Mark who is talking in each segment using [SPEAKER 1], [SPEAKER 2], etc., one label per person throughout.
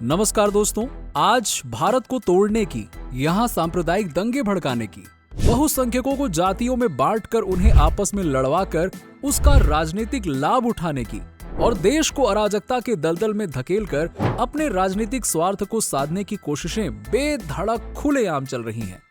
[SPEAKER 1] नमस्कार दोस्तों, आज भारत को तोड़ने की, यहाँ सांप्रदायिक दंगे भड़काने की, बहुसंख्यकों को जातियों में बांटकर उन्हें आपस में लड़वाकर उसका राजनीतिक लाभ उठाने की और देश को अराजकता के दलदल में धकेलकर अपने राजनीतिक स्वार्थ को साधने की कोशिशें बेधड़क खुलेआम चल रही हैं।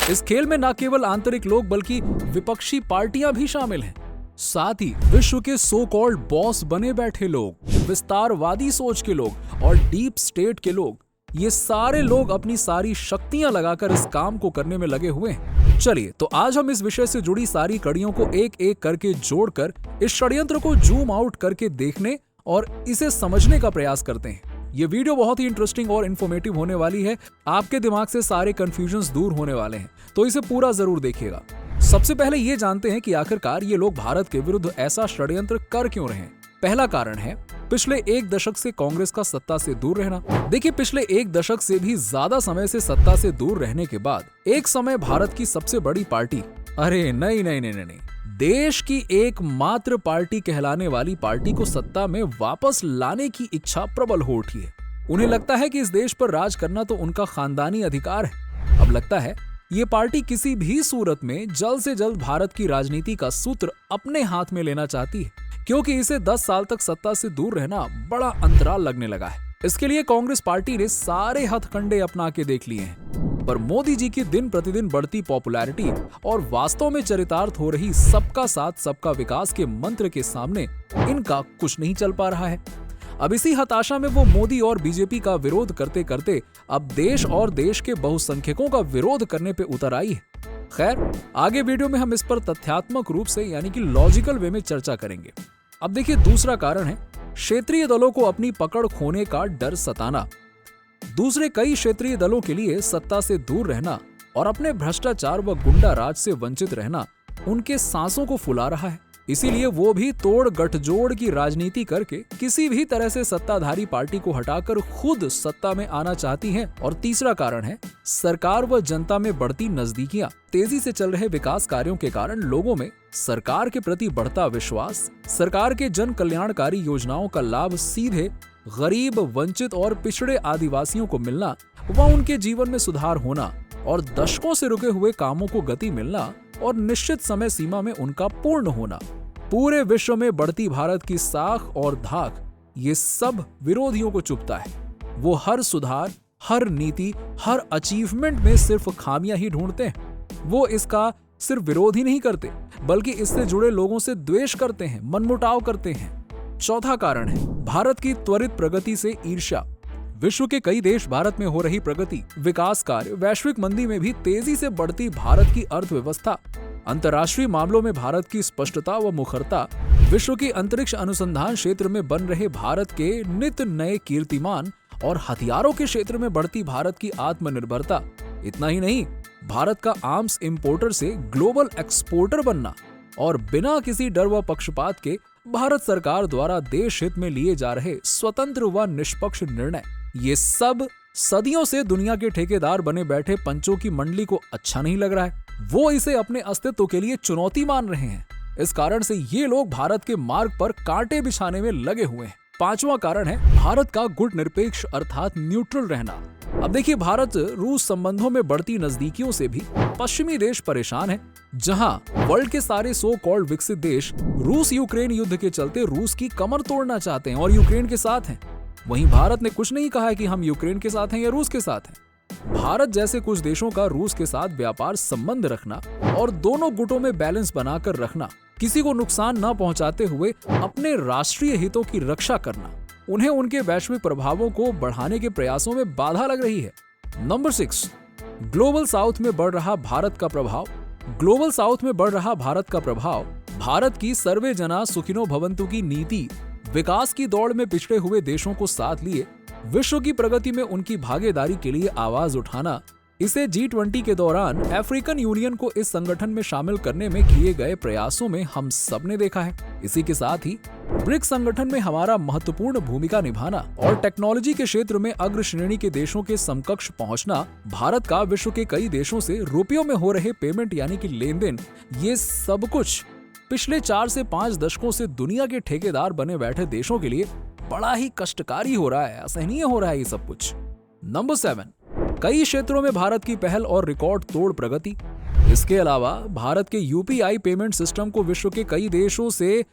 [SPEAKER 1] इस खेल में न केवल आंतरिक लोग बल्कि विपक्षी पार्टियां भी शामिल हैं। साथ ही विश्व के सो कॉल्ड बॉस बने बैठे लोग, विस्तारवादी सोच के लोग और डीप स्टेट के लोग, ये सारे लोग अपनी सारी शक्तियां लगाकर इस काम को करने में लगे हुए हैं। चलिए तो आज हम इस विषय से जुड़ी सारी कड़ियों को एक एक करके जोड़कर इस षड्यंत्र को जूम आउट करके देखने और इसे समझने का प्रयास करते हैं। ये वीडियो बहुत ही इंटरेस्टिंग और इन्फॉर्मेटिव होने वाली है। आपके दिमाग से सारे कंफ्यूजन्स दूर होने वाले हैं, तो इसे पूरा जरूर देखिएगा। सबसे पहले ये जानते हैं कि आखिरकार ये लोग भारत के विरुद्ध ऐसा षड्यंत्र कर क्यों रहे हैं। पहला कारण है पिछले एक दशक से कांग्रेस का सत्ता से दूर रहना। देखिए, पिछले एक दशक से भी ज्यादा समय से सत्ता से दूर रहने के बाद एक समय भारत की सबसे बड़ी पार्टी, अरे नहीं, देश की एकमात्र पार्टी कहलाने वाली पार्टी को सत्ता में वापस लाने की इच्छा प्रबल हो उठी है। उन्हें लगता है कि इस देश पर राज करना तो उनका खानदानी अधिकार है। अब लगता है ये पार्टी किसी भी सूरत में जल्द से जल्द भारत की राजनीति का सूत्र अपने हाथ में लेना चाहती है, क्योंकि इसे 10 साल तक सत्ता से दूर रहना बड़ा अंतराल लगने लगा है। इसके लिए कांग्रेस पार्टी ने सारे हथकंडे अपना के देख लिए हैं, पर मोदी जी की दिन प्रतिदिन बढ़ती पॉपुलैरिटी और वास्तव में चरितार्थ हो रही सबका साथ सबका विकास के मंत्र के सामने इनका कुछ नहीं चल पा रहा है। अब इसी हताशा में वो मोदी और बीजेपी का विरोध करते करते अब देश और देश के बहुसंख्यकों का विरोध करने पे उतर आई है। खैर, आगे वीडियो में हम इस पर तथ्यात्मक रूप से यानी कि लॉजिकल वे में चर्चा करेंगे। अब देखिए, दूसरा कारण है क्षेत्रीय दलों को अपनी पकड़ खोने का डर सताना। दूसरे कई क्षेत्रीय दलों के लिए सत्ता से दूर रहना और अपने भ्रष्टाचार व गुंडा राज से वंचित रहना उनके सांसों को फुला रहा है। इसीलिए वो भी तोड़ गठजोड़ की राजनीति करके किसी भी तरह से सत्ताधारी पार्टी को हटाकर खुद सत्ता में आना चाहती हैं। और तीसरा कारण है सरकार व जनता में बढ़ती नजदीकियां। तेजी से चल रहे विकास कार्यों के कारण लोगों में सरकार के प्रति बढ़ता विश्वास, सरकार के जन कल्याणकारी योजनाओं का लाभ सीधे गरीब, वंचित और पिछड़े आदिवासियों को मिलना व उनके जीवन में सुधार होना और दशकों से रुके हुए कामों को गति मिलना और निश्चित समय सीमा में उनका पूर्ण होना, पूरे विश्व में बढ़ती भारत की साख और धाक, ये सब विरोधियों को चुभता है। वो हर सुधार, हर नीति, हर अचीवमेंट में सिर्फ खामियां ही ढूंढते हैं। वो इसका सिर्फ विरोध ही नहीं करते, बल्कि इससे जुड़े लोगों से द्वेष करते हैं, मनमुटाव करते हैं। चौथा कारण है भारत की त्वरित प्रगति से ईर्ष्या। विश्व के कई देश भारत में हो रही प्रगति, विकास कार्य, वैश्विक मंदी में भी तेजी से बढ़ती भारत की अर्थव्यवस्था, अंतर्राष्ट्रीय मामलों में भारत की स्पष्टता व मुखरता, विश्व की अंतरिक्ष अनुसंधान क्षेत्र में बन रहे भारत के नित नए कीर्तिमान और हथियारों के क्षेत्र में बढ़ती भारत की आत्मनिर्भरता। इतना ही नहीं, भारत का आर्म्स इंपोर्टर से ग्लोबल एक्सपोर्टर बनना और बिना किसी डर व पक्षपात के भारत सरकार द्वारा देश हित में लिए जा रहे स्वतंत्र व निष्पक्ष निर्णय, ये सब सदियों से दुनिया के ठेकेदार बने बैठे पंचों की मंडली को अच्छा नहीं लग रहा है। वो इसे अपने अस्तित्व के लिए चुनौती मान रहे हैं। इस कारण से ये लोग भारत के मार्ग पर कांटे बिछाने में लगे हुए हैं। पांचवा कारण है भारत का गुट निरपेक्ष अर्थात न्यूट्रल रहना। अब देखिए, भारत रूस संबंधों में बढ़ती नजदीकियों से भी पश्चिमी देश परेशान है। जहां वर्ल्ड के सारे सो कॉल्ड विकसित देश रूस यूक्रेन युद्ध के चलते रूस की कमर तोड़ना चाहते हैं और यूक्रेन के साथ हैं, वहीं भारत ने कुछ नहीं कहा है कि हम यूक्रेन के साथ हैं या रूस के साथ हैं। भारत जैसे कुछ देशों का रूस के साथ व्यापार संबंध रखना और दोनों गुटों में बैलेंस बनाकर रखना, किसी को नुकसान न पहुंचाते हुए अपने राष्ट्रीय हितों की रक्षा करना, उन्हें उनके वैश्विक प्रभावों को बढ़ाने के प्रयासों में बाधा लग रही है। नंबर 6, ग्लोबल साउथ में बढ़ रहा भारत का प्रभाव। ग्लोबल साउथ में बढ़ रहा भारत का प्रभाव भारत की सर्वे जना सुखिनो भवंतु की नीति, विकास की दौड़ में पिछड़े हुए देशों को साथ लिए विश्व की प्रगति में उनकी भागीदारी के लिए आवाज उठाना, इसे G20 के दौरान अफ्रीकन यूनियन को इस संगठन में शामिल करने में किए गए प्रयासों में हम सब ने देखा है। इसी के साथ ही ब्रिक्स संगठन में हमारा महत्वपूर्ण भूमिका निभाना और टेक्नोलॉजी के क्षेत्र में अग्र श्रेणी के देशों के समकक्ष पहुंचना, भारत का विश्व के कई देशों से रुपयों में हो रहे पेमेंट यानी कि लेन देन, ये सब कुछ पिछले 4 से 5 दशकों से दुनिया के ठेकेदार बने बैठे देशों के लिए बड़ा ही कष्टकारी हो रहा है, असहनीय हो रहा है ये सब कुछ। नंबर 7, कई क्षेत्रों में भारत की पहल और रिकॉर्ड तोड़ प्रगति। इसके अलावा भारत के यूपीआई पेमेंट सिस्टम को विश्व के कई देशों से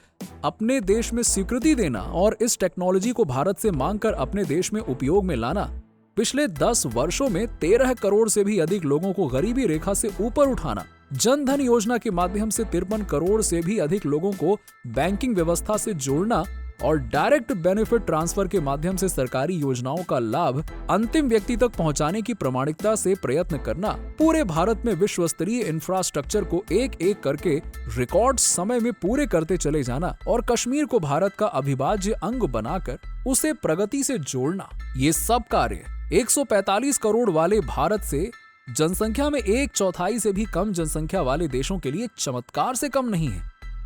[SPEAKER 1] अपने देश में स्वीकृति देना और इस टेक्नोलॉजी को भारत से मांग कर अपने देश में उपयोग में लाना पिछले 10 वर्षों में 13 करोड़ से भी अधिक लोगों को गरीबी रेखा से ऊपर उठाना, जन धन योजना के माध्यम से 53 करोड़ से भी अधिक लोगों को बैंकिंग व्यवस्था से जोड़ना और डायरेक्ट बेनिफिट ट्रांसफर के माध्यम से सरकारी योजनाओं का लाभ अंतिम व्यक्ति तक पहुंचाने की प्रामाणिकता से प्रयत्न करना, पूरे भारत में विश्व स्तरीय इंफ्रास्ट्रक्चर को एक एक करके रिकॉर्ड समय में पूरे करते चले जाना और कश्मीर को भारत का अविभाज्य अंग बनाकर उसे प्रगति से जोड़ना, ये सब कार्य 145 करोड़ वाले भारत से जनसंख्या में 1/4 से भी कम जनसंख्या वाले देशों के लिए चमत्कार से कम नहीं है,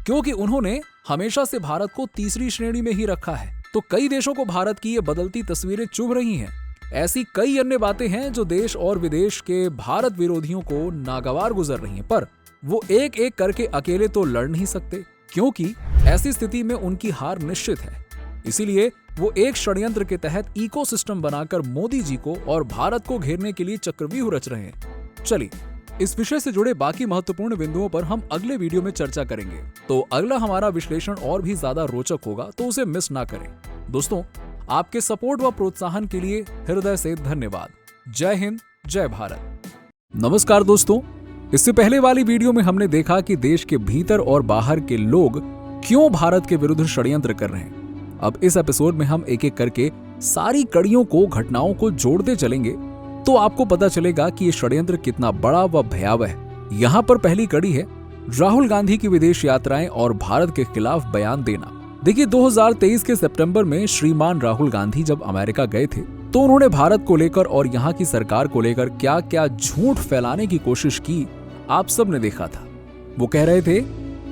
[SPEAKER 1] क्योंकि उन्होंने हमेशा से भारत को तीसरी श्रेणी में ही रखा है। तो कई देशों को भारत की ये बदलती तस्वीरें चुभ रही हैं। ऐसी कई अन्य बातें हैं जो देश और विदेश के भारत विरोधियों को नागवार गुजर रही हैं, पर वो एक एक करके अकेले तो लड़ नहीं सकते, क्योंकि ऐसी स्थिति में उनकी हार निश्चित है। इसीलिए वो एक षड्यंत्र के तहत इकोसिस्टम बनाकर मोदी जी को और भारत को घेरने के लिए चक्रव्यूह रच रहे हैं। चलिए, इस विषय से जुड़े बाकी महत्वपूर्ण बिंदुओं पर हम अगले वीडियो में चर्चा करेंगे। तो अगला हमारा विश्लेषण और भी ज्यादा रोचक होगा, तो उसे मिस ना करें। दोस्तों, आपके सपोर्ट व प्रोत्साहन के लिए हृदय से धन्यवाद। जय हिंद, जय भारत। नमस्कार दोस्तों, इससे पहले वाली वीडियो में हमने देखा कि देश के भीतर और बाहर के लोग क्यों भारत के विरुद्ध षड्यंत्र कर रहे हैं। अब इस एपिसोड में हम एक एक करके सारी कड़ियों को, घटनाओं को जोड़ते चलेंगे, तो आपको पता चलेगा कि ये षड्यंत्र कितना बड़ा व भयावह है। यहाँ पर पहली कड़ी है राहुल गांधी की विदेश यात्राएं और भारत के खिलाफ बयान देना। देखिए, 2023 के सितंबर में श्रीमान राहुल गांधी जब अमेरिका गए थे, तो उन्होंने भारत को लेकर और यहाँ की सरकार को लेकर क्या क्या झूठ फैलाने की कोशिश की, आप सब ने देखा था। वो कह रहे थे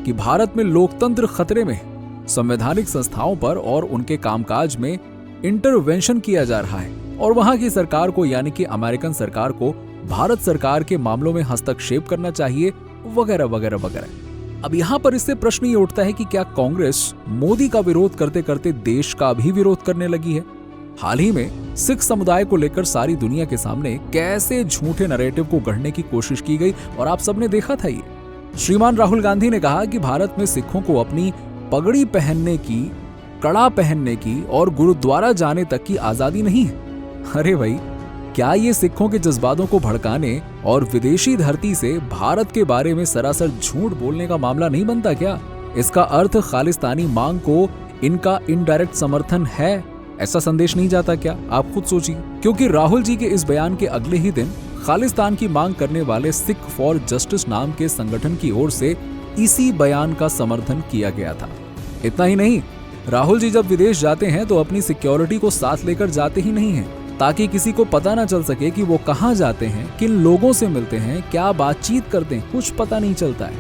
[SPEAKER 1] कि भारत में लोकतंत्र खतरे में है, संवैधानिक संस्थाओं पर और उनके कामकाज में इंटरवेंशन किया जा रहा है और वहां की सरकार को, यानी कि अमेरिकन सरकार को भारत सरकार के मामलों में हस्तक्षेप करना चाहिए, वगैरह वगैरह वगैरह। अब यहाँ पर इससे प्रश्न ये उठता है कि क्या कांग्रेस मोदी का विरोध करते करते देश का भी विरोध करने लगी है? हाल ही में सिख समुदाय को लेकर सारी दुनिया के सामने कैसे झूठे नैरेटिव को गढ़ने की कोशिश की गई और आप सबने देखा था। ये श्रीमान राहुल गांधी ने कहा कि भारत में सिखों को अपनी पगड़ी पहनने की, कड़ा पहनने की और गुरुद्वारा जाने तक की आजादी नहीं है। अरे भाई, क्या ये सिखों के जज्बातों को भड़काने और विदेशी धरती से भारत के बारे में सरासर झूठ बोलने का मामला नहीं बनता क्या? इसका अर्थ खालिस्तानी मांग को इनका इनडायरेक्ट समर्थन है, ऐसा संदेश नहीं जाता क्या? आप खुद सोचिए, क्योंकि राहुल जी के इस बयान के अगले ही दिन खालिस्तान की मांग करने वाले सिख फॉर जस्टिस नाम के संगठन की ओर से इसी बयान का समर्थन किया गया था। इतना ही नहीं, राहुल जी जब विदेश जाते हैं तो अपनी सिक्योरिटी को साथ लेकर जाते ही नहीं हैं, ताकि किसी को पता ना चल सके कि वो कहाँ जाते हैं, किन लोगों से मिलते हैं, क्या बातचीत करते हैं, कुछ पता नहीं चलता है।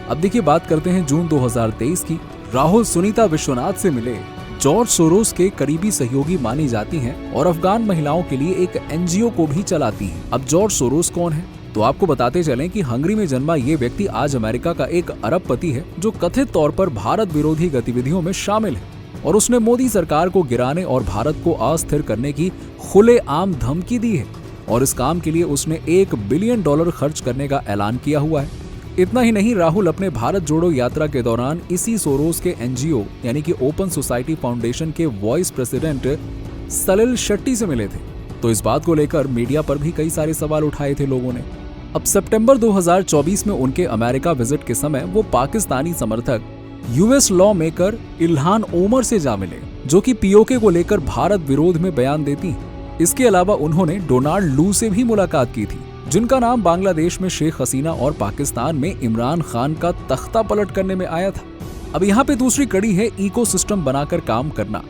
[SPEAKER 1] अब देखिए, बात करते हैं जून 2023 की। राहुल सुनीता विश्वनाथ से मिले। जॉर्ज सोरोस के करीबी सहयोगी मानी जाती हैं और अफगान महिलाओं के लिए एक एनजीओ को भी चलाती हैं। अब जॉर्ज सोरोस कौन है? तो आपको बताते चलें कि हंगरी में जन्मा ये व्यक्ति आज अमेरिका का एक अरबपति है, जो कथित तौर पर भारत विरोधी गतिविधियों में शामिल है और उसने मोदी सरकार को गिराने और भारत को अस्थिर करने की खुलेआम धमकी दी है और इस काम के लिए उसने $1 बिलियन खर्च करने का ऐलान किया हुआ है। इतना ही नहीं, राहुल अपने भारत जोड़ो यात्रा के दौरान इसी सोरोस के एनजीओ यानी कि ओपन सोसाइटी फाउंडेशन के वाइस प्रेसिडेंट सलिल शेट्टी से मिले थे। तो इस बात को लेकर मीडिया पर भी कई सारे सवाल उठाए थे लोगों ने। अब सितंबर 2024 में उनके अमेरिका विजिट के समय वो पाकिस्तानी समर्थक US law maker Ilhan Omar से जा मिले, जो कि पीओके को लेकर भारत विरोध में बयान देती हैं। इसके अलावा उन्होंने डोनाल्ड लू से भी मुलाकात की थी, जिनका नाम बांग्लादेश में शेख हसीना और पाकिस्तान में इमरान खान का तख्ता पलट करने में आया था। अब यहाँ पे दूसरी कड़ी है इकोसिस्टम बनाकर काम करना।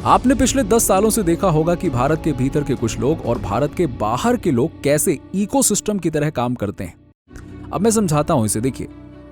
[SPEAKER 1] आपने पिछले 10 सालों से देखा होगा कि भारत के भीतर के कुछ लोग और भारत के बाहर के लोग कैसे इकोसिस्टम की तरह काम करते हैं। अब मैं समझाता हूं इसे। देखिए,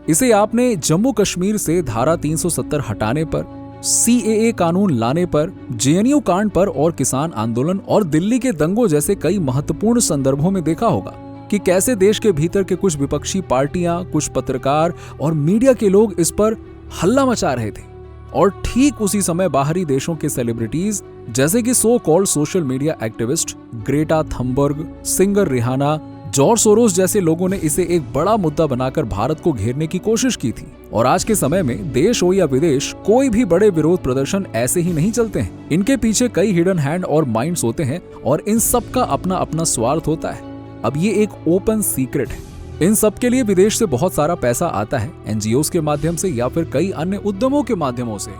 [SPEAKER 1] इसे आपने जम्मू कश्मीर से धारा 370 हटाने पर, सीएए कानून लाने पर, जेएनयू कांड पर और किसान आंदोलन और दिल्ली के दंगों जैसे कई महत्वपूर्ण संदर्भों में देखा होगा कि कैसे देश के भीतर के कुछ विपक्षी पार्टियां, कुछ पत्रकार और मीडिया के लोग इस पर हल्ला मचा रहे थे। और ठीक उसी समय बाहरी देशों के सेलिब्रिटीज जैसे कि so called social media activist Greta Thunberg, singer Rihanna, George Soros जैसे लोगों ने इसे एक बड़ा मुद्दा बनाकर भारत को घेरने की कोशिश की थी। और आज के समय में देश हो या विदेश, कोई भी बड़े विरोध प्रदर्शन ऐसे ही नहीं चलते हैं। इनके पीछे कई हिडन हैंड और माइंड्स होते हैं और इन सब का अपना अपना स्वार्थ होता है। अब ये एक ओपन सीक्रेट है। इन सब के लिए विदेश से बहुत सारा पैसा आता है, एनजीओ के माध्यम से या फिर कई अन्य उद्यमों के माध्यमों से।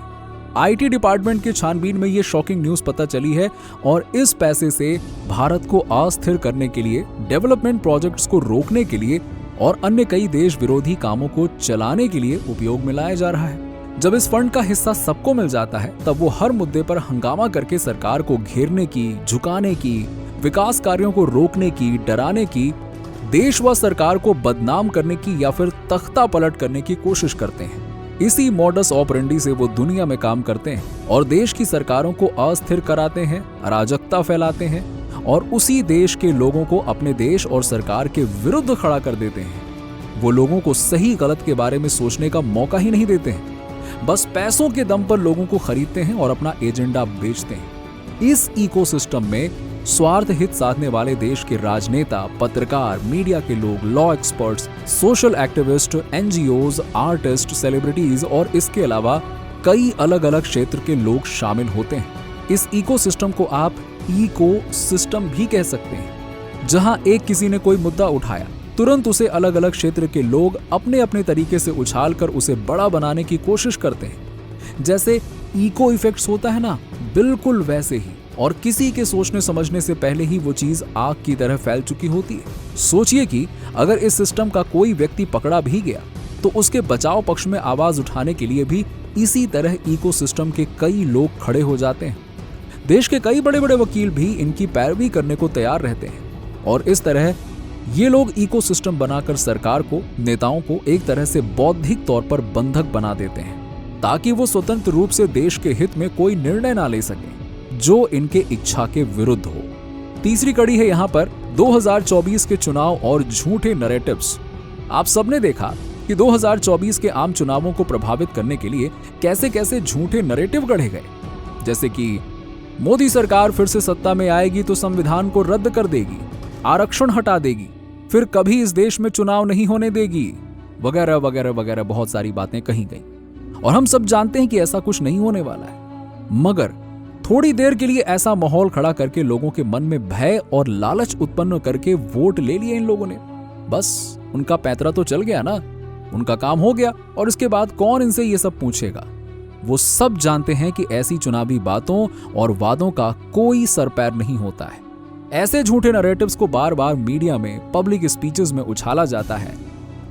[SPEAKER 1] आईटी डिपार्टमेंट की छानबीन में ये शॉकिंग न्यूज पता चली है और इस पैसे से भारत को अस्थिर करने के लिए, डेवलपमेंट प्रोजेक्ट्स को रोकने के लिए और अन्य कई देश विरोधी कामों को चलाने के लिए उपयोग में लाया जा रहा है। जब इस फंड का हिस्सा सबको मिल जाता है, तब वो हर मुद्दे पर हंगामा करके सरकार को घेरने की, झुकाने की, विकास कार्यों को रोकने की, डराने की, देश व सरकार को बदनाम करने की या फिर तख्ता पलट करने की कोशिश करते हैं। इसी मॉडस ऑपरेंडी से वो दुनिया में काम करते हैं और देश की सरकारों को अस्थिर कराते हैं, अराजकता फैलाते हैं और उसी देश के लोगों को अपने देश और सरकार के विरुद्ध खड़ा कर देते हैं। वो लोगों को सही गलत के बारे में सोचने का मौका ही नहीं देते हैं। बस पैसों के दम पर लोगों को खरीदते हैं और अपना एजेंडा बेचते हैं। इस इकोसिस्टम में स्वार्थ हित साधने वाले देश के राजनेता, पत्रकार, मीडिया के लोग, law experts, social activist, NGOs, artist, celebrities और इसके अलावा कई अलग अलग क्षेत्र के लोग शामिल होते हैं। इस इकोसिस्टम को आप इको सिस्टम भी कह सकते हैं, जहां एक किसी ने कोई मुद्दा उठाया, तुरंत उसे अलग अलग क्षेत्र के लोग अपने अपने तरीके से उछालकर उसे बड़ा बनाने की कोशिश करते हैं। जैसे इको इफेक्ट्स होता है ना, बिल्कुल वैसे ही। और किसी के सोचने समझने से पहले ही वो चीज आग की तरह फैल चुकी होती है। सोचिए कि अगर इस सिस्टम का कोई व्यक्ति पकड़ा भी गया तो उसके बचाव पक्ष में आवाज उठाने के लिए भी इसी तरह इकोसिस्टम के कई लोग खड़े हो जाते हैं। देश के कई बड़े बड़े वकील भी इनकी पैरवी करने को तैयार रहते हैं और इस तरह ये लोग इकोसिस्टम बनाकर सरकार को, नेताओं को एक तरह से बौद्धिक तौर पर बंधक बना देते हैं ताकि वो स्वतंत्र रूप से देश के हित में कोई निर्णय ना ले सके जो इनके इच्छा के विरुद्ध हो। तीसरी कड़ी है यहाँ पर 2024 के चुनाव और झूठे नैरेटिव्स। आप सबने देखा कि 2024 के आम चुनावों को प्रभावित करने के लिए कैसे कैसे झूठे नैरेटिव गढ़े गए, जैसे कि मोदी सरकार फिर से सत्ता में आएगी तो संविधान को रद्द कर देगी, आरक्षण हटा देगी, फिर कभी इस देश में चुनाव नहीं होने देगी, वगैरह वगैरह वगैरह बहुत सारी बातें कही गई। और हम सब जानते हैं कि ऐसा कुछ नहीं होने वाला है, मगर थोड़ी देर के लिए ऐसा माहौल खड़ा करके लोगों के मन में भय और लालच उत्पन्न करके वोट ले लिए इन लोगों ने। बस उनका पैंतरा तो चल गया ना, उनका काम हो गया और इसके बाद कौन इनसे ये सब पूछेगा। वो सब जानते हैं कि ऐसी चुनावी बातों और वादों का कोई सर पैर नहीं होता है। ऐसे झूठे नैरेटिव्स को बार बार मीडिया में, पब्लिक स्पीचेस में उछाला जाता है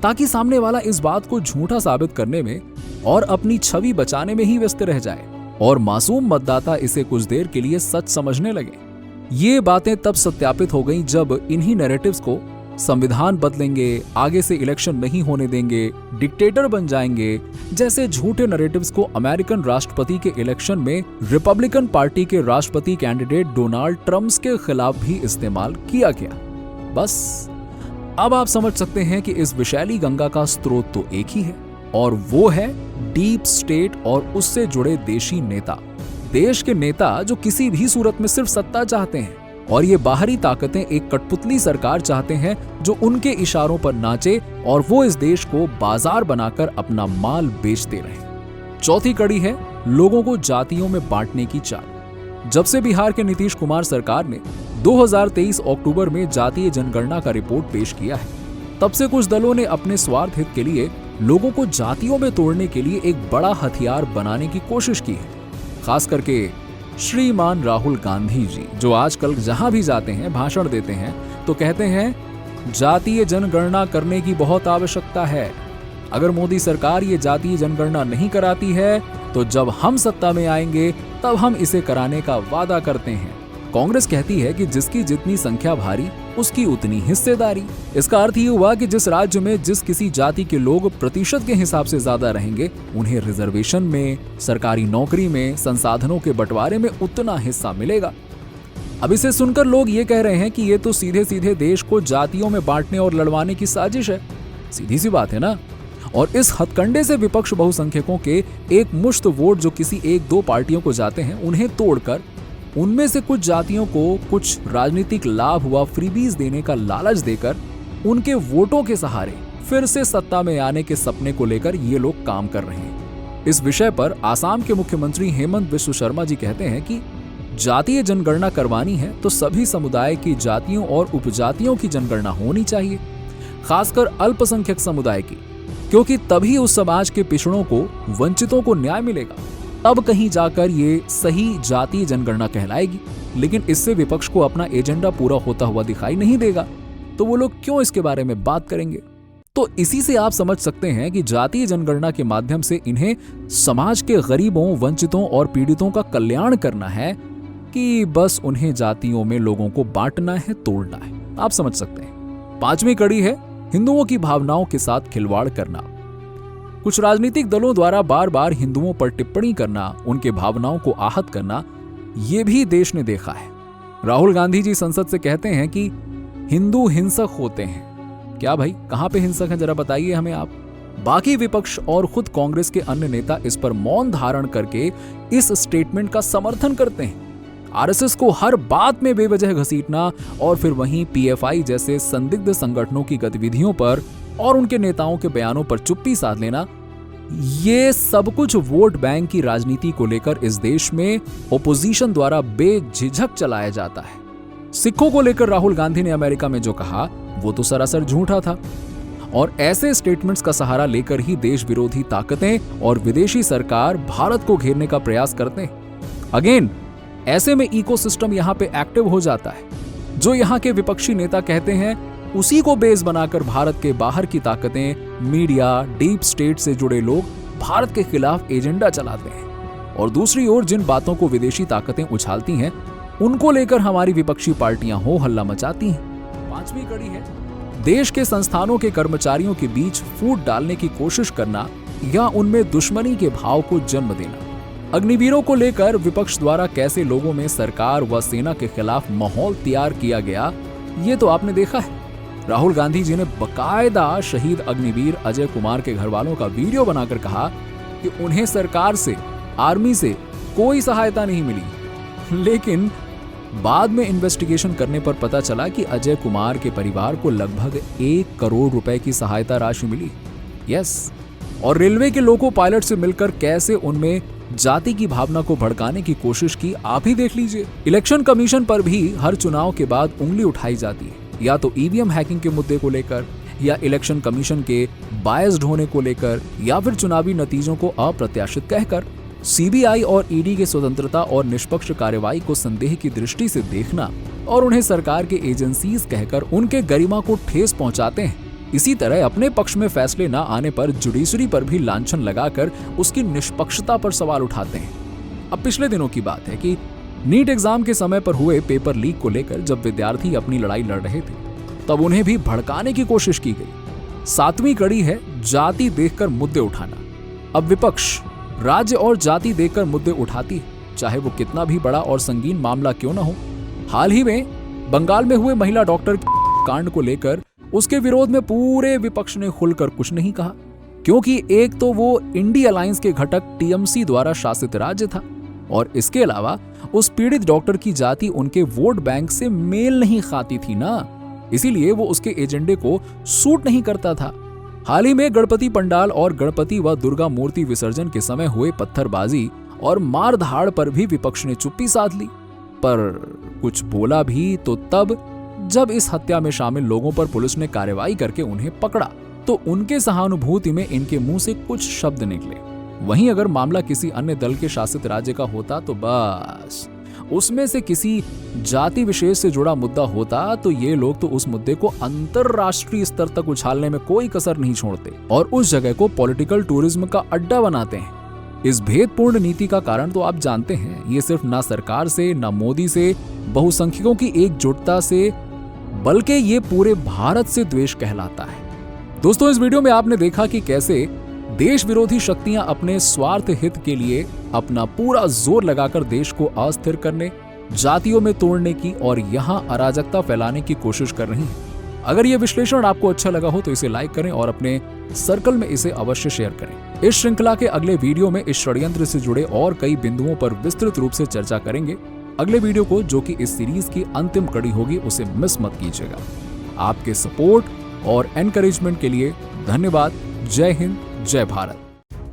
[SPEAKER 1] ताकि सामने वाला इस बात को झूठा साबित करने में और अपनी छवि बचाने में ही व्यस्त रह जाए और मासूम मतदाता इसे कुछ देर के लिए सच समझने लगे। ये बातें तब सत्यापित हो गईं जब इन्हीं नैरेटिव्स को संविधान बदलेंगे, आगे से इलेक्शन नहीं होने देंगे, डिक्टेटर बन जाएंगे जैसे झूठे नैरेटिव्स को अमेरिकन राष्ट्रपति के इलेक्शन में रिपब्लिकन पार्टी के राष्ट्रपति कैंडिडेट डोनाल्ड ट्रम्प के खिलाफ भी इस्तेमाल किया गया। बस अब आप समझ सकते हैं कि इस विषैली गंगा का स्रोत तो एक ही है और वो है डीप स्टेट और उससे जुड़े देशी नेता। देश के नेता जो किसी भी सूरत में सिर्फ सत्ता चाहते हैं और ये बाहरी ताकतें एक कठपुतली सरकार चाहते हैं जो उनके इशारों पर नाचे और वो इस देश को बाजार बनाकर अपना माल बेचते रहे। चौथी कड़ी है लोगों को जातियों में बांटने की चाल। जब से बिहार के नीतीश कुमार सरकार ने 2023 अक्टूबर में जातीय जनगणना का रिपोर्ट पेश किया है, तब से कुछ दलों ने अपने स्वार्थ हित के लिए लोगों को जातियों में तोड़ने के लिए एक बड़ा हथियार बनाने की कोशिश की है। खास करके श्रीमान राहुल गांधी जी, जो आजकल जहां भी जाते हैं, भाषण देते हैं तो कहते हैं जातीय जनगणना करने की बहुत आवश्यकता है। अगर मोदी सरकार ये जातीय जनगणना नहीं कराती है तो जब हम सत्ता में आएंगे तब हम इसे कराने का वादा करते हैं। कांग्रेस कहती है कि जिसकी जितनी संख्या भारी उसकी उतनी हिस्सेदारी। इसका अर्थ ये हुआ कि जिस राज्य में जिस किसी जाति के लोग प्रतिशत के हिसाब से ज्यादा रहेंगे उन्हें रिजर्वेशन में, सरकारी नौकरी में, संसाधनों के बंटवारे में उतना हिस्सा मिलेगा। अब इसे सुनकर लोग ये कह रहे हैं कि ये तो सीधे सीधे देश को जातियों में बांटने और लड़वाने की साजिश है। सीधी सी बात है ना। और इस हथकंडे से विपक्ष बहुसंख्यकों के एक मुश्त वोट जो किसी एक दो पार्टियों को जाते हैं उन्हें तोड़कर उनमें से कुछ जातियों को कुछ राजनीतिक लाभ हुआ फ्रीबीज देने का लालच देकर उनके वोटों के सहारे फिर से सत्ता में आने के सपने को लेकर ये लोग काम कर रहे हैं। इस विषय पर आसाम के मुख्यमंत्री हेमंत बिश्व शर्मा जी कहते हैं कि जातीय जनगणना करवानी है तो सभी समुदाय की जातियों और उपजातियों की जनगणना होनी चाहिए, खासकर अल्पसंख्यक समुदाय की, क्योंकि तभी उस समाज के पिछड़ों को, वंचितों को न्याय मिलेगा। तब कहीं जाकर ये सही जातीय जनगणना कहलाएगी। लेकिन इससे विपक्ष को अपना एजेंडा पूरा होता हुआ दिखाई नहीं देगा, तो वो लोग क्यों इसके बारे में बात करेंगे। तो इसी से आप समझ सकते हैं कि जातीय जनगणना के माध्यम से इन्हें समाज के गरीबों, वंचितों और पीड़ितों का कल्याण करना है कि बस उन्हें जातियों में लोगों को बांटना है, तोड़ना है। आप समझ सकते हैं। पांचवी कड़ी है हिंदुओं की भावनाओं के साथ खिलवाड़ करना। कुछ राजनीतिक दलों द्वारा बार बार हिंदुओं पर टिप्पणी करना, उनके भावनाओं को आहत करना, ये भी देश ने देखा है। राहुल गांधी जी संसद से कहते हैं कि हिंदू हिंसक होते हैं। क्या भाई, कहां पे हिंसक हैं जरा बताइए हमें आप। बाकी विपक्ष और खुद कांग्रेस के अन्य नेता इस पर मौन धारण करके इस स्टेटमेंट का समर्थन करते हैं। आरएसएस को हर बात में बेवजह घसीटना और फिर वहीं पीएफआई जैसे संदिग्ध संगठनों की गतिविधियों पर और उनके नेताओं के बयानों पर चुप्पी साध लेना, ये सब कुछ वोट बैंक की राजनीति को लेकर इस देश में ओपोजिशन द्वारा बेझिझक चलाया जाता है। सिखों को लेकर राहुल गांधी ने अमेरिका में जो कहा वो तो सरासर झूठा था, और ऐसे स्टेटमेंट्स का सहारा लेकर ही देश विरोधी ताकतें और विदेशी सरकार भारत को घेरने का प्रयास करते हैं। अगेन, ऐसे में इकोसिस्टम यहां पे एक्टिव हो जाता है। जो यहां के विपक्षी नेता कहते हैं उसी को बेस बनाकर भारत के बाहर की ताकतें, मीडिया, डीप स्टेट से जुड़े लोग भारत के खिलाफ एजेंडा चलाते हैं। और दूसरी ओर जिन बातों को विदेशी ताकतें उछालती हैं उनको लेकर हमारी विपक्षी पार्टियां हो हल्ला मचाती हैं। पांचवी कड़ी है देश के संस्थानों के कर्मचारियों के बीच फूट डालने की कोशिश करना या उनमें दुश्मनी के भाव को जन्म देना। अग्निवीरों को लेकर विपक्ष द्वारा कैसे लोगों में सरकार व सेना के खिलाफ माहौल तैयार किया गया, ये तो आपने देखा है। राहुल गांधी जी ने बकायदा शहीद अग्निवीर अजय कुमार के घर वालों का वीडियो बनाकर कहा कि उन्हें सरकार से, आर्मी से कोई सहायता नहीं मिली। लेकिन बाद में इन्वेस्टिगेशन करने पर पता चला कि अजय कुमार के परिवार को लगभग 1 करोड़ रुपए की सहायता राशि मिली। यस, और रेलवे के लोको पायलट से मिलकर कैसे उनमें जाति की भावना को भड़काने की कोशिश की, आप ही देख लीजिए। इलेक्शन कमीशन पर भी हर चुनाव के बाद उंगली उठाई जाती है, या तो ईवीएम हैकिंग के मुद्दे को लेकर, या इलेक्शन कमीशन के बायस्ड होने को लेकर, या फिर चुनावी नतीजों को अप्रत्याशित कहकर। सीबीआई और ईडी के स्वतंत्रता और निष्पक्ष कार्यवाही को संदेह की दृष्टि से देखना और उन्हें सरकार के एजेंसीज कहकर उनके गरिमा को ठेस पहुंचाते हैं। इसी तरह अपने पक्ष में फैसले न आने पर जुडिशरी पर भी लांछन लगाकर उसकी निष्पक्षता पर सवाल उठाते हैं। अब पिछले दिनों की बात है कि नीट एग्जाम के समय पर हुए पेपर लीक को लेकर जब विद्यार्थी अपनी लड़ाई लड़ रहे थे तब उन्हें भी भड़काने की कोशिश की गई। 7वीं कड़ी है जाति देखकर मुद्दे उठाना। अब विपक्ष राज्य और जाति देखकर मुद्दे उठाती है, चाहे वो कितना भी बड़ा और संगीन मामला क्यों ना हो। हाल ही में बंगाल में हुए महिला डॉक्टर कांड को लेकर उसके विरोध में पूरे विपक्ष ने खुलकर कुछ नहीं कहा, क्योंकि एक तो वो इंडी अलायंस के घटक टीएमसी द्वारा शासित राज्य था, और इसके अलावा उस पीड़ित डॉक्टर की जाति उनके वोट बैंक से मेल नहीं खाती थी ना, इसीलिए वो उसके एजेंडे को सूट नहीं करता था। हाल ही में गणपति पंडाल और गणपति व दुर्गा मूर्ति विसर्जन के समय हुए पत्थरबाजी और मारधाड़ पर भी विपक्ष ने चुप्पी साध ली, पर कुछ बोला भी तो तब जब इस हत्या में शामिल लोगों पर पुलिस ने कार्रवाई करके उन्हें पकड़ा तो उनके सहानुभूति में इनके मुंह से कुछ शब्द निकले। वहीं अगर मामला किसी अन्य दल के शासित राज्य का होता तो बस उसमें से किसी जाति विशेष से जुड़ा मुद्दा होता तो ये लोग तो उस मुद्दे को अंतरराष्ट्रीय स्तर तक उछालने में कोई कसर नहीं छोड़ते और उस जगह को पॉलिटिकल टूरिज्म का अड्डा बनाते हैं। इस भेदपूर्ण नीति का कारण तो आप जानते हैं, ये सिर्फ ना सरकार से, ना मोदी से, बहुसंख्यकों की एकजुटता से, बल्कि ये पूरे भारत से द्वेष कहलाता है। दोस्तों, इस वीडियो में आपने देखा कि कैसे देश विरोधी शक्तियां अपने स्वार्थ हित के लिए अपना पूरा जोर लगाकर देश को अस्थिर करने, जातियों में तोड़ने की और यहां अराजकता फैलाने की कोशिश कर रही हैं। अगर ये विश्लेषण आपको अच्छा लगा हो तो इसे लाइक करें और अपने सर्कल में इसे अवश्य शेयर करें। इस श्रृंखला के अगले वीडियो में इस षड्यंत्र से जुड़े और कई बिंदुओं पर विस्तृत रूप से चर्चा करेंगे। अगले वीडियो को, जो कि इस सीरीज की अंतिम कड़ी होगी, उसे मिस मत कीजिएगा। आपके सपोर्ट और एनकरेजमेंट के लिए धन्यवाद। जय हिंद, जय भारत।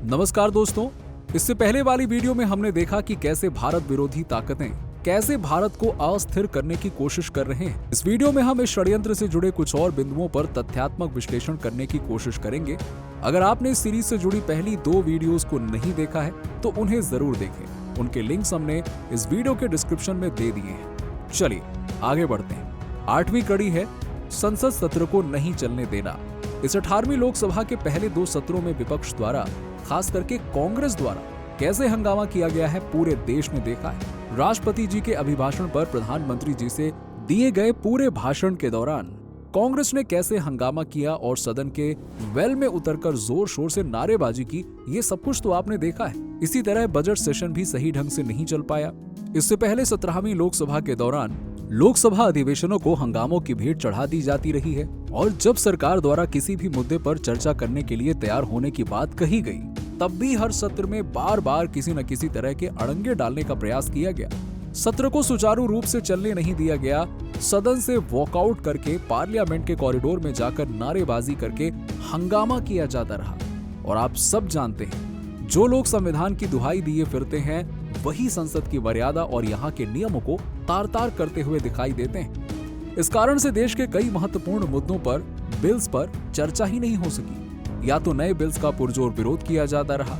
[SPEAKER 1] नमस्कार दोस्तों, इससे पहले वाली वीडियो में हमने देखा कि कैसे भारत विरोधी ताकतें कैसे भारत को अस्थिर करने की कोशिश कर रहे हैं। इस वीडियो में हम इस षड्यंत्र से जुड़े कुछ और बिंदुओं पर तथ्यात्मक विश्लेषण करने की कोशिश करेंगे। अगर आपने इस सीरीज से जुड़ी पहली 2 वीडियोस को नहीं देखा है तो उन्हें जरूर देखें। उनके लिंक्स हमने इस वीडियो के डिस्क्रिप्शन में दे दिए हैं। चलिए आगे बढ़ते हैं। 8वीं कड़ी है संसद सत्र को नहीं चलने देना। इस 18वीं लोकसभा के पहले 2 सत्रों में विपक्ष द्वारा, खास करके कांग्रेस द्वारा, कैसे हंगामा किया गया है पूरे देश ने देखा है। राष्ट्रपति जी के अभिभाषण पर प्रधानमंत्री जी से दिए गए पूरे भाषण के दौरान कांग्रेस ने कैसे हंगामा किया और सदन के वेल में उतरकर जोर शोर से नारेबाजी की, ये सब कुछ तो आपने देखा है। इसी तरह बजट सेशन भी सही ढंग से नहीं चल पाया। इससे पहले 17वीं लोकसभा के दौरान लोकसभा अधिवेशनों को हंगामों की भेंट चढ़ा दी जाती रही है और जब सरकार द्वारा किसी भी मुद्दे पर चर्चा करने के लिए तैयार होने की बात कही गई, तब भी हर सत्र में बार बार किसी न किसी तरह के अड़ंगे डालने का प्रयास किया गया। सत्र को सुचारू रूप से चलने नहीं दिया गया। सदन से वॉकआउट करके पार्लियामेंट के कॉरिडोर में जाकर नारेबाजी करके हंगामा किया जाता रहा। और आप सब जानते हैं, जो लोग संविधान की दुहाई दिए फिरते हैं वही संसद की मर्यादा और यहाँ के नियमों को तार-तार करते हुए दिखाई देते हैं। इस कारण से देश के कई महत्वपूर्ण मुद्दों पर, बिल्स पर चर्चा ही नहीं हो सकी। या तो नए बिल्स का पुरजोर विरोध किया जाता रहा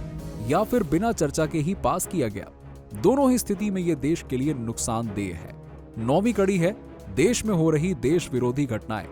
[SPEAKER 1] या फिर बिना चर्चा के ही पास किया गया। दोनों ही स्थिति में ये देश के लिए नुकसानदेह है। 9वीं कड़ी है देश में हो रही देश विरोधी घटनाएं।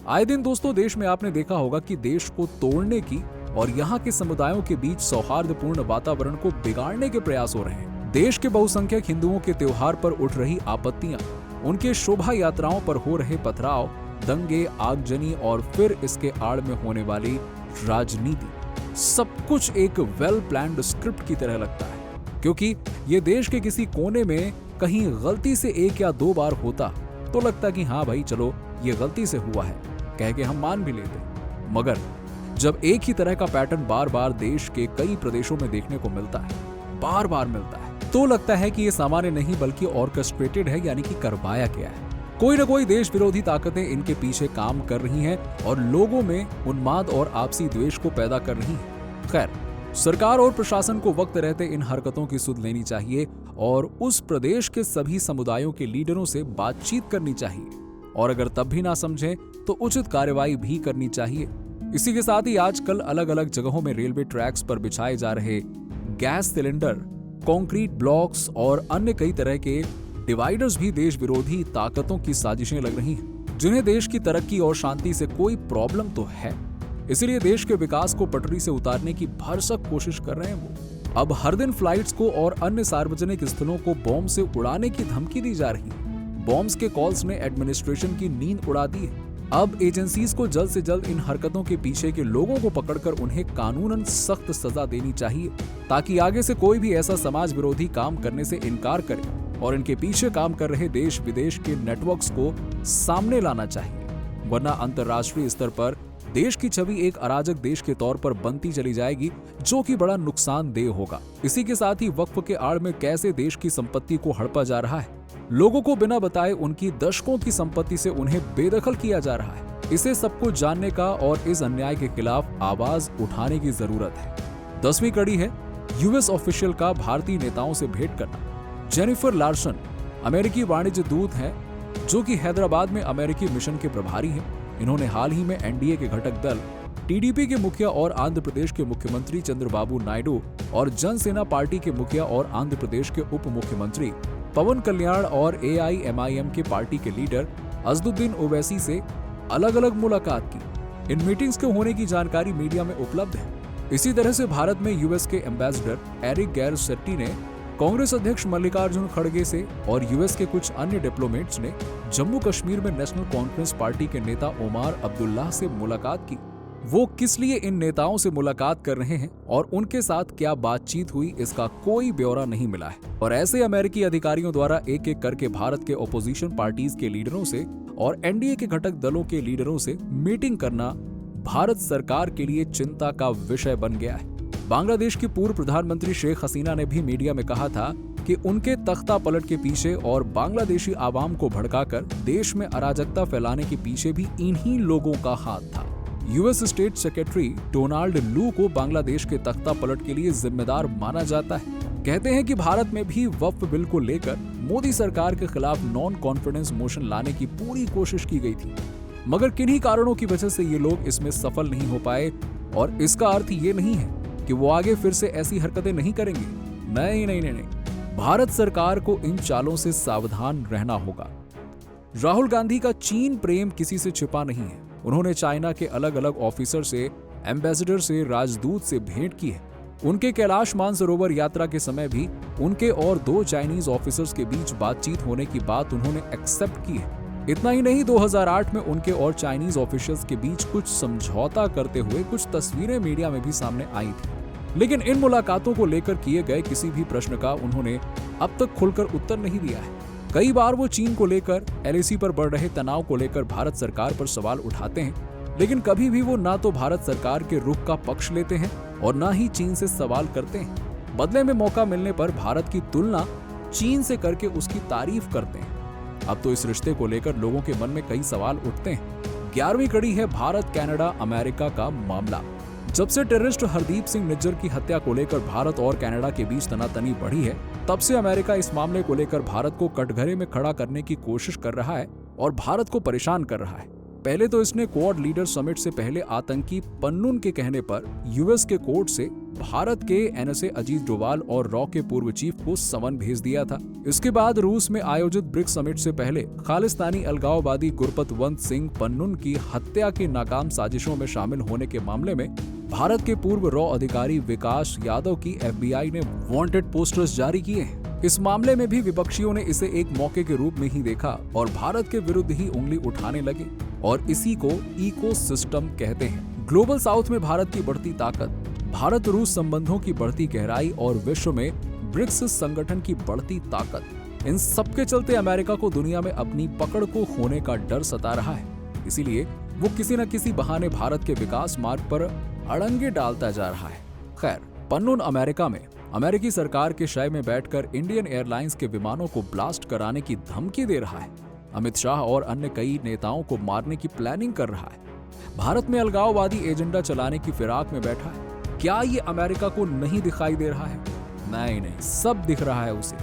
[SPEAKER 1] आए दिन दोस्तों देश में आपने देखा होगा कि देश को तोड़ने की और यहाँ के समुदायों के बीच सौहार्दपूर्ण वातावरण को बिगाड़ने के प्रयास हो रहे हैं। देश के बहुसंख्यक हिंदुओं के त्योहार पर उठ रही आपत्तियां, उनके शोभा यात्राओं पर हो रहे पथराव, दंगे, आगजनी और फिर इसके आड़ में होने वाली राजनीति, सब कुछ एक वेल प्लान्ड स्क्रिप्ट की तरह लगता है। क्योंकि ये देश के किसी कोने में कहीं गलती से 1 या 2 बार होता तो लगता कि हाँ भाई चलो ये गलती से हुआ है, कह के हम मान भी लेते। मगर जब एक ही तरह का पैटर्न बार बार देश के कई प्रदेशों में देखने को मिलता है, बार बार मिलता है, तो लगता है कि ये सामान्य नहीं बल्कि ऑर्केस्ट्रेटेड है, यानी कि करवाया गया है। कोई न कोई देश विरोधी ताकतें इनके पीछे काम कर रही हैं और लोगों में उन्माद और आपसी द्वेष को पैदा कर रही हैं। खैर, सरकार और प्रशासन को वक्त रहते इन हरकतों की सुध लेनी चाहिए और उस प्रदेश के सभी समुदायों के लीडरों से बातचीत करनी चाहिए और अगर तब भी ना समझें तो उचित कार्रवाई भी करनी चाहिए। इसी के साथ ही आजकल अलग अलग जगहों में रेलवे ट्रैक्स पर बिछाए जा रहे गैस सिलेंडर, कंक्रीट ब्लॉक्स और अन्य कई तरह के डिवाइडर्स भी देश विरोधी ताकतों की साजिशें लग रही हैं, जिन्हें देश की तरक्की और शांति से कोई प्रॉब्लम तो है, इसलिए देश के विकास को पटरी से उतारने की भरसक कोशिश कर रहे हैं वो। अब हर दिन फ्लाइट्स को और अन्य सार्वजनिक स्थलों को बॉम्ब से उड़ाने की धमकी दी जा रही है। बॉम्ब्स के कॉल्स ने एडमिनिस्ट्रेशन की नींद उड़ा दी है। अब एजेंसीज को जल्द से जल्द इन हरकतों के पीछे के लोगों को पकड़कर उन्हें कानूनन सख्त सजा देनी चाहिए, ताकि आगे से कोई भी ऐसा समाज विरोधी काम करने से इनकार करे और इनके पीछे काम कर रहे देश विदेश के नेटवर्क्स को सामने लाना चाहिए। वरना अंतर्राष्ट्रीय स्तर पर देश की छवि एक अराजक देश के तौर पर बनती चली जाएगी, जो कि बड़ा नुकसानदेह होगा। इसी के साथ ही वक्फ के आड़ में कैसे देश की संपत्ति को हड़पा जा रहा है, लोगों को बिना बताए उनकी दशकों की संपत्ति से उन्हें बेदखल किया जा रहा है, इसे सब कुछ जानने का और इस अन्याय के खिलाफ आवाज उठाने की जरूरत है। 10वीं कड़ी है यूएस ऑफिशियल का भारतीय नेताओं से भेंट करना। जेनिफर लार्सन अमेरिकी वाणिज्य दूत हैं, जो कि हैदराबाद में अमेरिकी मिशन के प्रभारी हैं। इन्होंने हाल ही में एनडीए के घटक दल टीडीपी के मुखिया और आंध्र प्रदेश के मुख्यमंत्री चंद्रबाबू नायडू और जनसेना पार्टी के मुखिया और आंध्र प्रदेश के उप मुख्यमंत्री पवन कल्याण और एआईएमआईएम के पार्टी के लीडर अजदुद्दीन ओवैसी से अलग अलग मुलाकात की। इन मीटिंग्स के होने की जानकारी मीडिया में उपलब्ध है। इसी तरह से भारत में यूएस के एम्बेसडर एरिक गैर सेट्टी ने कांग्रेस अध्यक्ष मल्लिकार्जुन खड़गे से और यूएस के कुछ अन्य डिप्लोमेट्स ने जम्मू कश्मीर में नेशनल कॉन्फ्रेंस पार्टी के नेता ओमार अब्दुल्लाह से मुलाकात की। वो किस लिए इन नेताओं से मुलाकात कर रहे हैं और उनके साथ क्या बातचीत हुई, इसका कोई ब्यौरा नहीं मिला है। और ऐसे अमेरिकी अधिकारियों द्वारा एक एक करके भारत के ओपोजिशन पार्टीज के लीडरों से और एनडीए के घटक दलों के लीडरों से मीटिंग करना भारत सरकार के लिए चिंता का विषय बन गया है। बांग्लादेश की पूर्व प्रधानमंत्री शेख हसीना ने भी मीडिया में कहा था कि उनके तख्ता पलट के पीछे और बांग्लादेशी आवाम को भड़काकर देश में अराजकता फैलाने के पीछे भी इन्हीं लोगों का हाथ था। यूएस स्टेट सेक्रेटरी डोनाल्ड लू को बांग्लादेश के तख्ता पलट के लिए जिम्मेदार माना जाता है। कहते हैं कि भारत में भी वक्फ बिल को लेकर मोदी सरकार के खिलाफ नॉन कॉन्फिडेंस मोशन लाने की पूरी कोशिश की गई थी, मगर किन्हीं कारणों की वजह से ये लोग इसमें सफल नहीं हो पाए। और इसका अर्थ ये नहीं है कि वो आगे फिर से ऐसी हरकतें नहीं करेंगे। नहीं नहीं नहीं नहीं, भारत सरकार को इन चालों से सावधान रहना होगा। राहुल गांधी का चीन प्रेम किसी से छिपा नहीं है। उन्होंने चाइना के अलग अलग ऑफिसर से, एम्बेसडर से, राजदूत से भेंट की है। उनके कैलाश मानसरोवर यात्रा के समय भी उनके और 2 चाइनीज ऑफिसर्स के बीच बातचीत होने की बात उन्होंने एक्सेप्ट की है। इतना ही नहीं, 2008 में उनके और चाइनीज ऑफिसर्स के बीच कुछ समझौता करते हुए कुछ तस्वीरें मीडिया में भी सामने आई थी। लेकिन इन मुलाकातों को लेकर किए गए किसी भी प्रश्न का उन्होंने अब तक खुलकर उत्तर नहीं दिया है। कई बार वो चीन को लेकर, एलएसी पर बढ़ रहे तनाव को लेकर भारत सरकार पर सवाल उठाते हैं, लेकिन कभी भी वो ना तो भारत सरकार के रुख का पक्ष लेते हैं और ना ही चीन से सवाल करते हैं। बदले में मौका मिलने पर भारत की तुलना चीन से करके उसकी तारीफ करते हैं। अब तो इस रिश्ते को लेकर लोगों के मन में कई सवाल उठते हैं। 11वीं कड़ी है भारत कनाडा अमेरिका का मामला। जब से टेररिस्ट हरदीप सिंह निज्जर की हत्या को लेकर भारत और कनाडा के बीच तनातनी बढ़ी है, तब से अमेरिका इस मामले को लेकर भारत को कटघरे में खड़ा करने की कोशिश कर रहा है और भारत को परेशान कर रहा है। पहले तो इसने क्वाड लीडर समिट से पहले आतंकी पन्नून के कहने पर यूएस के कोर्ट से भारत के एनएसए अजीत डोवाल और रॉ के पूर्व चीफ को समन भेज दिया था। इसके बाद रूस में आयोजित ब्रिक्स समिट से पहले खालिस्तानी अलगाववादी गुरपतवंत सिंह पन्नून की हत्या की नाकाम साजिशों में शामिल होने के मामले में भारत के पूर्व रॉ अधिकारी विकास यादव की एफबीआई ने वांटेड पोस्टर्स जारी किए हैं। इस मामले में भी विपक्षियों ने इसे एक मौके के रूप में ही देखा और भारत के विरुद्ध ही उंगली उठाने लगे, और इसी को इकोसिस्टम कहते हैं। ग्लोबल साउथ में भारत की बढ़ती ताकत, भारत रूस संबंधों की बढ़ती गहराई और विश्व में ब्रिक्स संगठन की बढ़ती ताकत, इन सबके चलते अमेरिका को दुनिया में अपनी पकड़ को खोने का डर सता रहा है। इसीलिए वो किसी न किसी बहाने भारत के विकास मार्ग पर अड़ंगे डालता जा रहा है। खैर, पन्नून अमेरिका में अमेरिकी सरकार के शय में बैठकर इंडियन एयरलाइंस के विमानों को ब्लास्ट कराने की धमकी दे रहा है। अमित शाह और अन्य कई नेताओं को मारने की प्लानिंग कर रहा है। भारत में अलगाववादी एजेंडा चलाने की फिराक में बैठा है। क्या ये अमेरिका को नहीं दिखाई दे रहा है? नहीं नहीं, सब दिख रहा है उसे।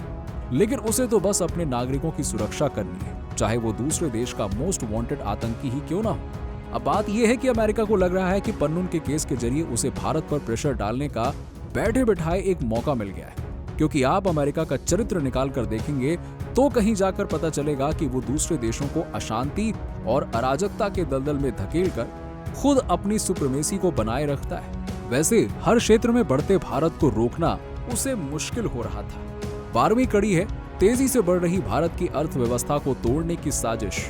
[SPEAKER 1] लेकिन उसे तो बस अपने नागरिकों की सुरक्षा करनी है, चाहे वो दूसरे देश का मोस्ट वांटेड आतंकी ही क्यों ना हो। अब बात यह है कि अमेरिका को लग रहा है कि पन्नून के केस के जरिए उसे भारत पर प्रेशर डालने का बैठे बिठाए एक मौका मिल गया है, क्योंकि आप अमेरिका का चरित्र निकाल कर देखेंगे तो कहीं जाकर पता चलेगा कि वो दूसरे देशों को अशांति और अराजकता के दलदल में धकेलकर खुद अपनी सुप्रीमेसी को बनाए रखता है। वैसे हर क्षेत्र में बढ़ते भारत को रोकना उसे मुश्किल हो रहा था। 12वीं कड़ी है तेजी से बढ़ रही भारत की अर्थव्यवस्था को तोड़ने की साजिश।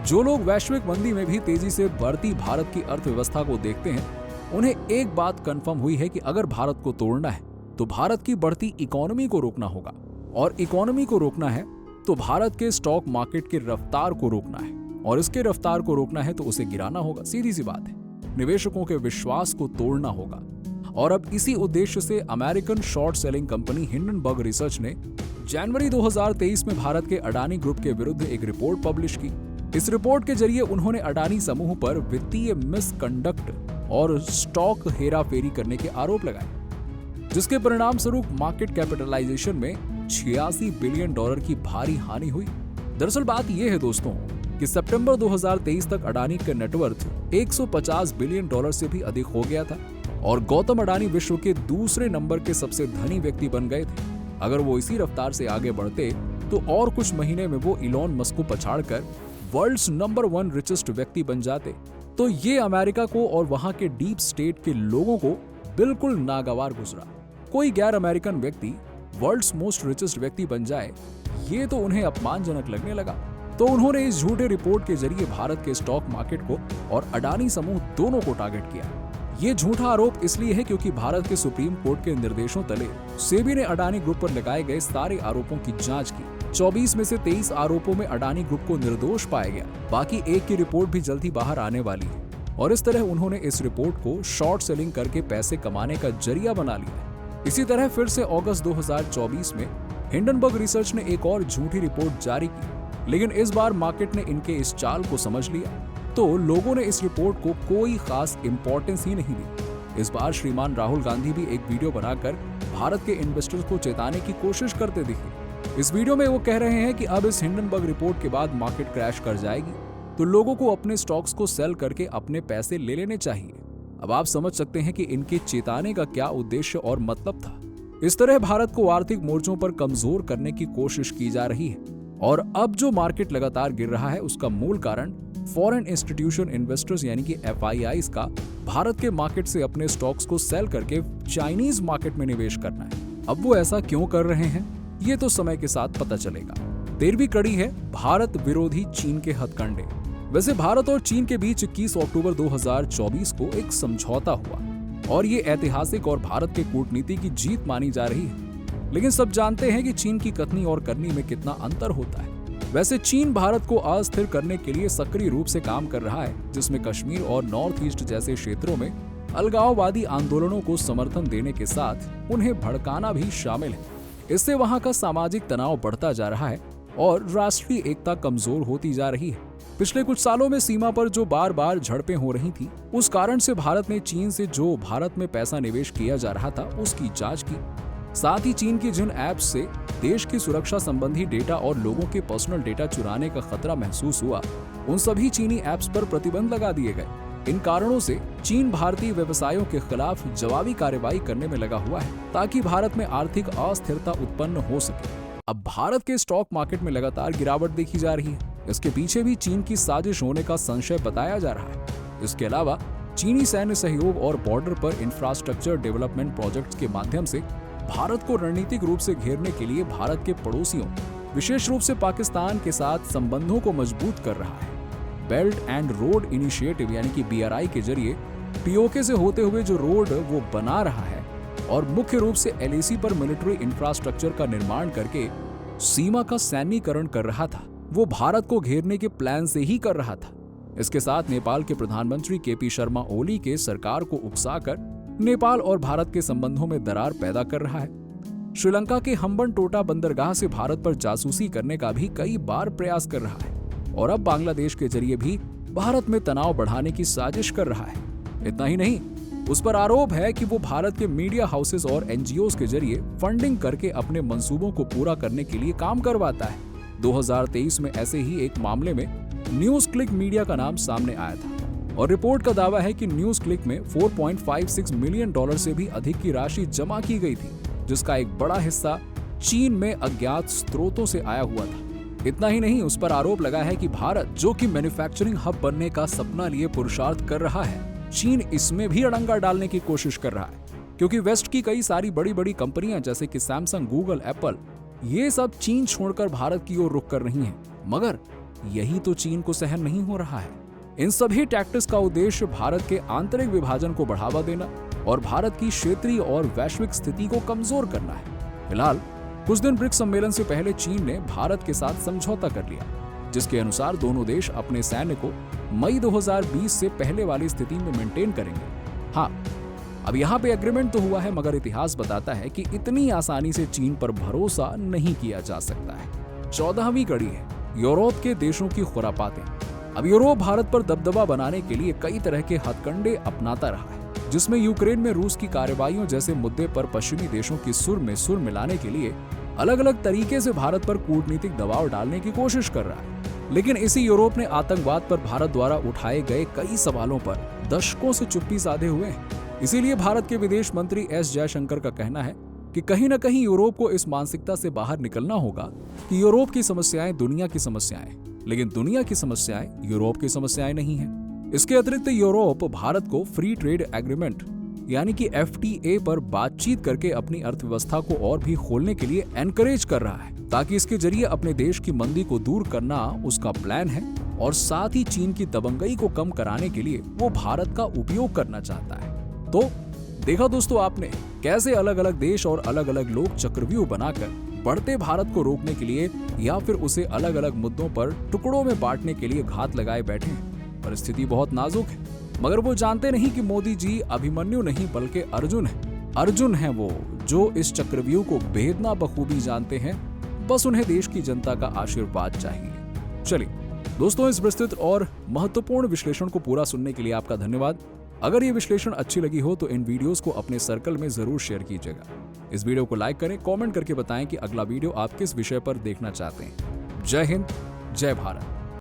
[SPEAKER 1] जो लोग वैश्विक मंदी में भी तेजी से बढ़ती भारत की अर्थव्यवस्था को देखते हैं, उन्हें एक बात कंफर्म हुई है कि अगर भारत को तोड़ना है तो भारत की बढ़ती इकोनॉमी को रोकना होगा, और इकोनॉमी को रोकना है तो भारत के स्टॉक मार्केट की रफ्तार को रोकना है, और इसके रफ्तार को रोकना है तो उसे गिराना होगा। सीधी सी बात है, निवेशकों के विश्वास को तोड़ना होगा। और अब इसी उद्देश्य से American short selling company Hindenburg research ने जनवरी 2023 में भारत के अडानी ग्रुप के विरुद्ध एक रिपोर्ट पब्लिश की। इस रिपोर्ट के जरिए उन्होंने अडानी समूह पर वित्तीय मिसकंडक्ट और स्टॉक हेराफेरी करने के आरोप लगाए, जिसके परिणाम स्वरूप मार्केट कैपिटलाइजेशन में $86 बिलियन की भारी हानि हुई। दरअसल बात यह है दोस्तों कि सितंबर 2023 तक अडानी का नेटवर्थ $150 बिलियन से भी अधिक हो गया था, और गौतम अडानी विश्व के दूसरे नंबर के सबसे धनी व्यक्ति बन गए थे। अगर वो इसी रफ्तार से आगे बढ़ते तो और कुछ महीने में वो इलॉन मस्क को पछाड़कर वर्ल्ड्स नंबर 1 रिचेस्ट व्यक्ति बन जाते। तो ये अमेरिका को और वहां के डीप स्टेट के लोगों को बिल्कुल नागवार गुजरा। कोई गैर अमेरिकन व्यक्ति वर्ल्ड्स मोस्ट रिचेस्ट व्यक्ति बन जाए, ये तो उन्हें अपमानजनक लगने लगा। तो उन्होंने इस झूठे रिपोर्ट के जरिए भारत के स्टॉक मार्केट को और अडानी समूह दोनों को टारगेट किया। ये झूठा आरोप इसलिए है क्योंकि भारत के सुप्रीम कोर्ट के निर्देशों तले सेबी ने अडानी ग्रुप पर लगाए गए सारे आरोपों की जांच की 24 में से 23 आरोपों में अडानी ग्रुप को निर्दोष पाया गया। बाकी एक की रिपोर्ट भी जल्द ही बाहर आने वाली है और इस तरह उन्होंने इस रिपोर्ट को शॉर्ट सेलिंग करके पैसे कमाने का जरिया बना लिया। इसी तरह फिर से अगस्त 2024 में हिंडनबर्ग रिसर्च ने एक और झूठी रिपोर्ट जारी की, लेकिन इस बार मार्केट ने इनके इस चाल को समझ लिया तो लोगों ने इस रिपोर्ट को कोई खास इंपॉर्टेंस ही नहीं दी। इस बार श्रीमान राहुल गांधी भी एक वीडियो बनाकर भारत के इन्वेस्टर्स को चेताने की कोशिश करते दिखे। इस वीडियो में वो कह रहे हैं कि अब इस हिंडनबर्ग रिपोर्ट के बाद मार्केट क्रैश कर जाएगी तो लोगों को अपने स्टॉक्स को सेल करके अपने पैसे ले लेने चाहिए। अब आप समझ सकते हैं कि इनके चेताने का क्या उद्देश्य और मतलब था। इस तरह भारत को आर्थिक मोर्चों पर कमजोर करने की कोशिश की जा रही है और अब जो मार्केट लगातार गिर रहा है उसका मूल कारण फॉरेन इंस्टीट्यूशन इन्वेस्टर्स यानी कि FIIs का भारत के मार्केट से अपने स्टॉक्स को सेल करके चाइनीज मार्केट में निवेश करना है। अब वो ऐसा क्यों कर रहे हैं ये तो समय के साथ पता चलेगा। 13वीं कड़ी है भारत विरोधी चीन के हथकंडे। वैसे भारत और चीन के बीच 21 अक्टूबर 2024 को एक समझौता हुआ और ये ऐतिहासिक और भारत के कूटनीति की जीत मानी जा रही है। लेकिन सब जानते हैं कि चीन की कथनी और करनी में कितना अंतर होता है। वैसे चीन भारत को अस्थिर करने के लिए सक्रिय रूप से काम कर रहा है, जिसमें कश्मीर और नॉर्थ ईस्ट जैसे क्षेत्रों में अलगाववादी आंदोलनों को समर्थन देने के साथ उन्हें भड़काना भी शामिल है। इससे वहां का सामाजिक तनाव बढ़ता जा रहा है और राष्ट्रीय एकता कमजोर होती जा रही है। पिछले कुछ सालों में सीमा पर जो बार बार झड़पें हो रही थी, उस कारण से भारत ने चीन से जो भारत में पैसा निवेश किया जा रहा था उसकी जांच की। साथ ही चीन की जिन ऐप्स से देश की सुरक्षा संबंधी डेटा और लोगों के पर्सनल डेटा चुराने का खतरा महसूस हुआ, उन सभी चीनी ऐप्स पर प्रतिबंध लगा दिए गए। इन कारणों से चीन भारतीय व्यवसायों के खिलाफ जवाबी कार्रवाई करने में लगा हुआ है ताकि भारत में आर्थिक अस्थिरता उत्पन्न हो सके। अब भारत के स्टॉक मार्केट में लगातार गिरावट देखी जा रही है। इसके पीछे भी चीन की साजिश होने का संशय बताया जा रहा है। इसके अलावा चीनी सैन्य सहयोग और बॉर्डर पर इंफ्रास्ट्रक्चर डेवलपमेंट प्रोजेक्ट्स के माध्यम से भारत को रणनीतिक रूप से घेरने के लिए भारत के पड़ोसियों, विशेष रूप से पाकिस्तान के साथ संबंधों को मजबूत कर रहा है। बेल्ट एंड रोड इनिशिएटिव यानी कि BRI के जरिए POK से होते हुए जो रोड वो बना रहा है और मुख्य रूप से LAC पर मिलिट्री इंफ्रास्ट्रक्चर का निर्माण करके सीमा का सैन्यीकरण कर रहा था, वो भारत को घेरने के प्लान से ही कर रहा था। इसके साथ नेपाल के प्रधानमंत्री KP शर्मा ओली के सरकार को उकसाकर नेपाल और भारत के संबंधों में दरार पैदा कर रहा है। श्रीलंका के हम्बनटोटा बंदरगाह से भारत पर जासूसी करने का भी कई बार प्रयास कर रहा है और अब बांग्लादेश के जरिए भी भारत में तनाव बढ़ाने की साजिश कर रहा है। इतना ही नहीं, उस पर आरोप है कि वो भारत के मीडिया हाउसेस और NGOs के जरिए फंडिंग करके अपने मंसूबों को पूरा करने के लिए काम करवाता है। 2023 में ऐसे ही एक मामले में न्यूज क्लिक मीडिया का नाम सामने आया था और रिपोर्ट का दावा है कि न्यूज क्लिक में $4.56 मिलियन से भी अधिक की राशि जमा की गई थी, जिसका एक बड़ा हिस्सा चीन में अज्ञात स्रोतों से आया हुआ था। इतना ही नहीं, उस पर आरोप लगा है कि भारत, जो कि मैन्युफैक्चरिंग हब बनने का सपना लिए पुरुषार्थ कर रहा है, चीन इसमें भी अड़ंगा डालने की कोशिश कर रहा है, क्योंकि वेस्ट की कई सारी बड़ी बड़ी कंपनियां जैसे कि सैमसंग, गूगल, एप्पल, ये सब चीन छोड़कर भारत की ओर रुख कर रही हैं। मगर यही तो चीन को सहन नहीं हो रहा है। इन सभी टैक्टिक्स का उद्देश्य भारत के आंतरिक विभाजन को बढ़ावा देना और भारत की क्षेत्रीय और वैश्विक स्थिति को कमजोर करना है। फिलहाल कुछ दिन ब्रिक्स सम्मेलन से पहले चीन ने भारत के साथ समझौता कर लिया, जिसके अनुसार दोनों देश अपने सैन्य को मई 2020 से पहले वाली स्थिति में मेंटेन करेंगे। हाँ, अब यहाँ पे एग्रीमेंट तो हुआ है, मगर इतिहास बताता है कि इतनी आसानी से चीन पर भरोसा नहीं किया जा सकता है। 14वीं कड़ी है यूरोप के देशों की खुरापातें। अब यूरोप भारत पर दबदबा बनाने के लिए कई तरह के हथकंडे अपनाता रहा है, जिसमें यूक्रेन में रूस की कार्रवाइयों जैसे मुद्दे पर पश्चिमी देशों की सुर में सुर मिलाने के लिए अलग अलग तरीके से भारत पर कूटनीतिक दबाव डालने की कोशिश कर रहा है। लेकिन इसी यूरोप ने आतंकवाद पर भारत द्वारा उठाए गए कई सवालों पर दशकों से चुप्पी साधे हुए हैं। इसीलिए भारत के विदेश मंत्री S जयशंकर का कहना है कि कहीं न कहीं यूरोप को इस मानसिकता से बाहर निकलना होगा कि यूरोप की समस्याएं दुनिया की समस्याएं, लेकिन दुनिया की समस्याएं यूरोप की समस्याएं नहीं हैं। इसके अतिरिक्त यूरोप भारत को फ्री ट्रेड एग्रीमेंट यानी कि FTA पर बातचीत करके अपनी अर्थव्यवस्था को और भी खोलने के लिए एनकरेज कर रहा है, ताकि इसके जरिए अपने देश की मंदी को दूर करना उसका प्लान है और साथ ही चीन की दबंगई को कम कराने के लिए वो भारत का उपयोग करना चाहता है। तो देखा दोस्तों आपने कैसे अलग अलग देश और अलग अलग लोग चक्रव्यूह बनाकर बढ़ते भारत को रोकने के लिए या फिर उसे अलग अलग मुद्दों पर टुकड़ों में बांटने के लिए घात लगाए बैठे हैं। परिस्थिति बहुत नाजुक है, मगर वो जानते नहीं कि मोदी जी अभिमन्यु नहीं बल्कि अर्जुन है। अर्जुन है वो जो इस चक्रव्यूह को भेदना बखूबी जानते हैं। बस उन्हें देश की जनता का आशीर्वाद चाहिए। चलिए दोस्तों, इस विस्तृत और महत्वपूर्ण विश्लेषण को पूरा सुनने के लिए आपका धन्यवाद। अगर ये विश्लेषण अच्छी लगी हो तो इन वीडियोस को अपने सर्कल में जरूर शेयर कीजिएगा। इस वीडियो को लाइक करें, कमेंट करके बताएं कि अगला वीडियो आप किस विषय पर देखना चाहते हैं। जय हिंद, जय भारत।